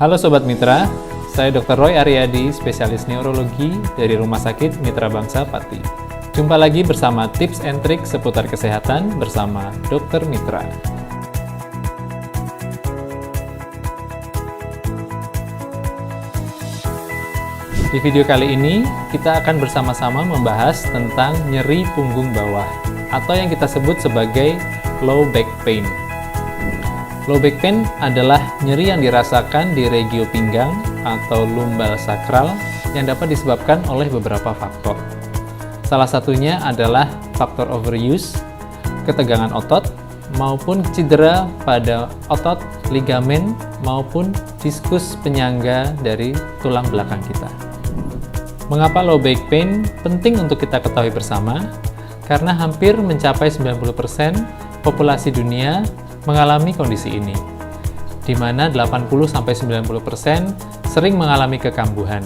Halo Sobat Mitra, saya Dr. Roy Aryadi, spesialis neurologi dari Rumah Sakit Mitra Bangsa Pati. Jumpa lagi bersama tips and trik seputar kesehatan bersama Dr. Mitra. Di video kali ini, kita akan bersama-sama membahas tentang nyeri punggung bawah atau yang kita sebut sebagai low back pain. Low back pain adalah nyeri yang dirasakan di regio pinggang atau lumbal sakral yang dapat disebabkan oleh beberapa faktor. Salah satunya adalah faktor overuse, ketegangan otot, maupun cedera pada otot, ligamen, maupun diskus penyangga dari tulang belakang kita. Mengapa low back pain penting untuk kita ketahui bersama? Karena hampir mencapai 90% populasi dunia mengalami kondisi ini, di mana 80-90% sering mengalami kekambuhan.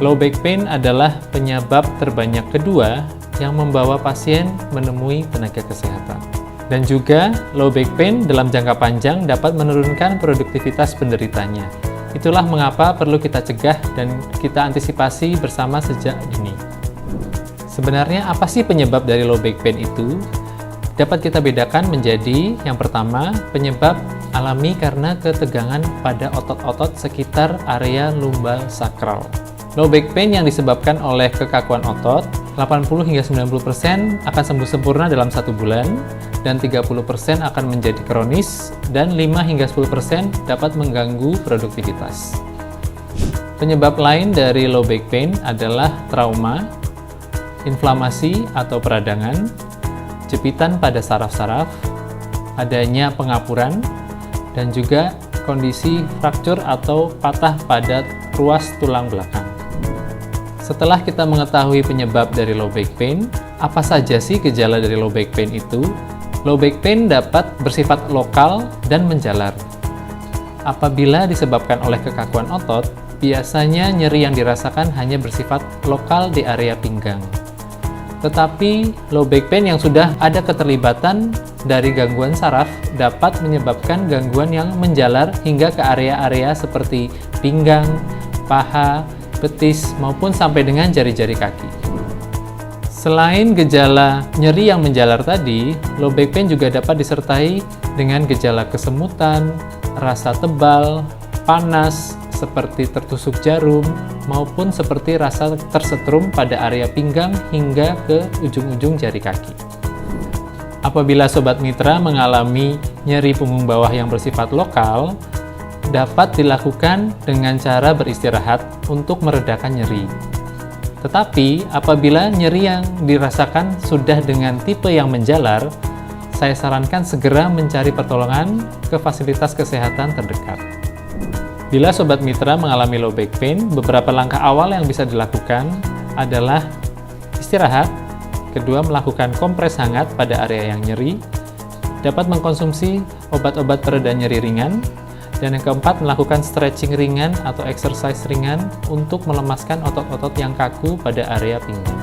Low back pain adalah penyebab terbanyak kedua yang membawa pasien menemui tenaga kesehatan. Dan juga, low back pain dalam jangka panjang dapat menurunkan produktivitas penderitanya. Itulah mengapa perlu kita cegah dan kita antisipasi bersama sejak dini. Sebenarnya apa sih penyebab dari low back pain itu? Dapat kita bedakan menjadi yang pertama, penyebab alami karena ketegangan pada otot-otot sekitar area lumbal sakral. Low back pain yang disebabkan oleh kekakuan otot, 80-90% akan sembuh sempurna dalam 1 bulan, dan 30% akan menjadi kronis, dan 5-10% dapat mengganggu produktivitas. Penyebab lain dari low back pain adalah trauma, inflamasi atau peradangan, jepitan pada saraf-saraf, adanya pengapuran, dan juga kondisi fraktur atau patah pada ruas tulang belakang. Setelah kita mengetahui penyebab dari low back pain, apa saja sih gejala dari low back pain itu? Low back pain dapat bersifat lokal dan menjalar. Apabila disebabkan oleh kekakuan otot, biasanya nyeri yang dirasakan hanya bersifat lokal di area pinggang. Tetapi, low back pain yang sudah ada keterlibatan dari gangguan saraf dapat menyebabkan gangguan yang menjalar hingga ke area-area seperti pinggang, paha, betis, maupun sampai dengan jari-jari kaki. Selain gejala nyeri yang menjalar tadi, low back pain juga dapat disertai dengan gejala kesemutan, rasa tebal, panas, seperti tertusuk jarum, maupun seperti rasa tersetrum pada area pinggang hingga ke ujung-ujung jari kaki. Apabila Sobat Mitra mengalami nyeri punggung bawah yang bersifat lokal, dapat dilakukan dengan cara beristirahat untuk meredakan nyeri. Tetapi, apabila nyeri yang dirasakan sudah dengan tipe yang menjalar, saya sarankan segera mencari pertolongan ke fasilitas kesehatan terdekat. Bila Sobat Mitra mengalami low back pain, beberapa langkah awal yang bisa dilakukan adalah istirahat, kedua melakukan kompres hangat pada area yang nyeri, dapat mengkonsumsi obat-obat pereda nyeri ringan, dan yang keempat, melakukan stretching ringan atau exercise ringan untuk melemaskan otot-otot yang kaku pada area pinggang.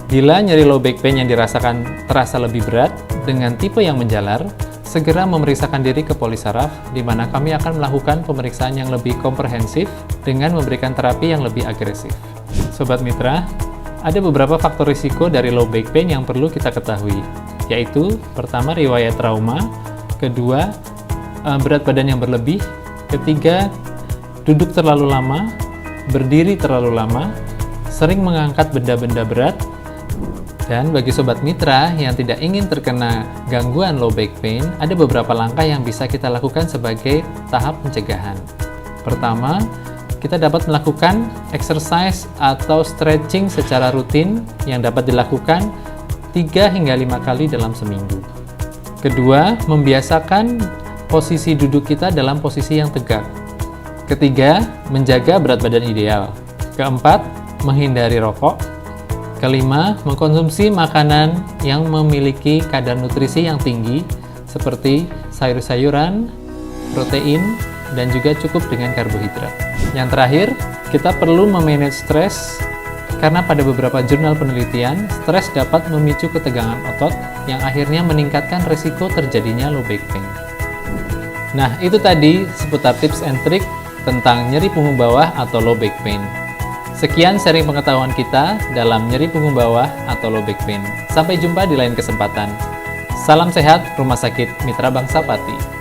Bila nyeri low back pain yang dirasakan terasa lebih berat dengan tipe yang menjalar, segera memeriksakan diri ke polisaraf, di mana kami akan melakukan pemeriksaan yang lebih komprehensif dengan memberikan terapi yang lebih agresif. Sobat Mitra, ada beberapa faktor risiko dari low back pain yang perlu kita ketahui, yaitu pertama, riwayat trauma, kedua, berat badan yang berlebih, ketiga, duduk terlalu lama, berdiri terlalu lama, sering mengangkat benda-benda berat, dan bagi Sobat Mitra yang tidak ingin terkena gangguan low back pain, ada beberapa langkah yang bisa kita lakukan sebagai tahap pencegahan. Pertama, kita dapat melakukan exercise atau stretching secara rutin yang dapat dilakukan 3 hingga 5 kali dalam seminggu. Kedua, membiasakan posisi duduk kita dalam posisi yang tegak. Ketiga, menjaga berat badan ideal. Keempat, menghindari rokok. Kelima, mengkonsumsi makanan yang memiliki kadar nutrisi yang tinggi seperti sayur-sayuran, protein, dan juga cukup dengan karbohidrat. Yang terakhir, kita perlu memanage stres karena pada beberapa jurnal penelitian, stres dapat memicu ketegangan otot yang akhirnya meningkatkan risiko terjadinya low back pain. Nah, itu tadi seputar tips and trik tentang nyeri punggung bawah atau low back pain. Sekian sharing pengetahuan kita dalam nyeri punggung bawah atau low back pain. Sampai jumpa di lain kesempatan. Salam sehat, Rumah Sakit Mitra Bangsa Pati.